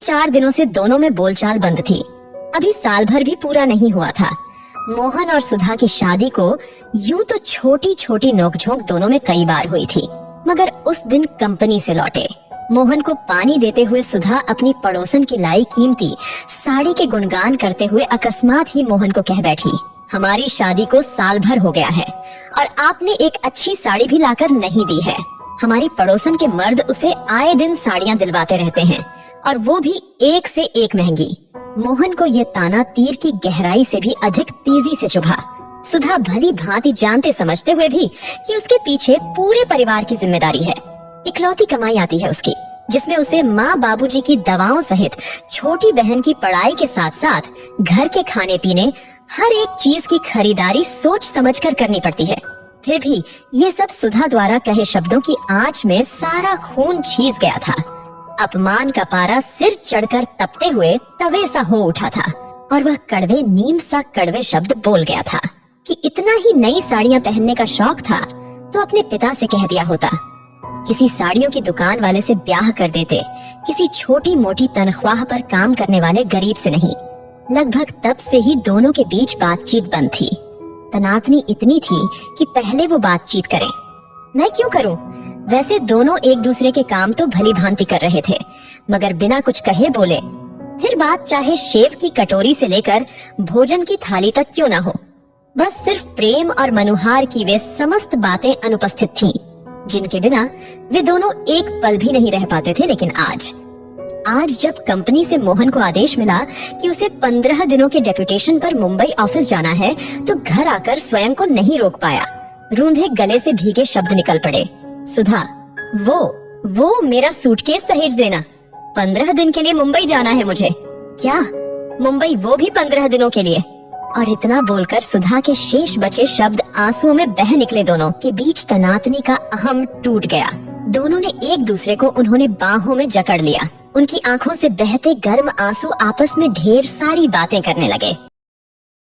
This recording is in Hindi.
4 दिनों से दोनों में बोलचाल बंद थी। अभी साल भर भी पूरा नहीं हुआ था। मोहन और सुधा की शादी को यूं तो छोटी छोटी नोकझोंक दोनों में कई बार हुई थी, मगर उस दिन कंपनी से लौटे मोहन को पानी देते हुए सुधा अपनी पड़ोसन की लाई कीमती साड़ी के गुणगान करते हुए अकस्मात ही मोहन को कह बैठी, हमारी शादी को साल भर हो गया है और आपने एक अच्छी साड़ी भी लाकर नहीं दी है। हमारी पड़ोसन के मर्द उसे आए दिन साड़ियाँ दिलवाते रहते हैं और वो भी एक से एक महंगी। मोहन को ये ताना तीर की गहराई से भी अधिक तेजी से चुभा। सुधा भली भांति जानते समझते हुए भी कि उसके पीछे पूरे परिवार की जिम्मेदारी है। इकलौती कमाई आती है उसकी, जिसमें उसे माँ बाबूजी की दवाओं सहित छोटी बहन की पढ़ाई के साथ साथ घर के खाने पीने हर एक चीज की खरीदारी सोच समझकर करनी पड़ती है। फिर भी ये सब सुधा द्वारा कहे शब्दों की आंच में सारा खून छीज गया था। अपमान का पारा सिर चढ़कर तपते हुए तवे सा हो उठा था और वह कड़वे नीम सा कड़वे शब्द बोल गया था कि इतना ही नई साड़ियां पहनने का शौक था तो अपने पिता से कह दिया होता। किसी साड़ियों की दुकान वाले से ब्याह कर देते, किसी छोटी मोटी तनख्वाह पर काम करने वाले गरीब से नहीं। लगभग तब से ही दोनों के बीच बातचीत बंद थी। तनातनी इतनी थी कि पहले वो बातचीत करें। मैं क्यों करूं? वैसे दोनों एक दूसरे के काम तो भली भांति कर रहे थे, मगर बिना कुछ कहे बोले। फिर बात चाहे शेव की कटोरी से लेकर भोजन की थाली तक क्यों ना हो, बस सिर्फ प्रेम और मनुहार की वे समस्त बातें अनुपस्थित थीं, जिनके बिना वे दोनों एक पल भी नहीं रह पाते थे। लेकिन आज जब कंपनी से मोहन को आदेश मिला कि उसे 15 दिनों के डेप्यूटेशन पर मुंबई ऑफिस जाना है, तो घर आकर स्वयं को नहीं रोक पाया। रूंधे गले से भीगे शब्द निकल पड़े, सुधा, वो मेरा सूटकेस सहेज देना। 15 दिन के लिए मुंबई जाना है मुझे। क्या मुंबई, वो भी 15 दिनों के लिए? और इतना बोलकर सुधा के शेष बचे शब्द आंसुओं में बह निकले। दोनों के बीच तनातनी का अहम टूट गया। दोनों ने एक दूसरे को उन्होंने बाहों में जकड़ लिया। उनकी आंखों से बहते गर्म आंसू आपस में ढेर सारी बातें करने लगे।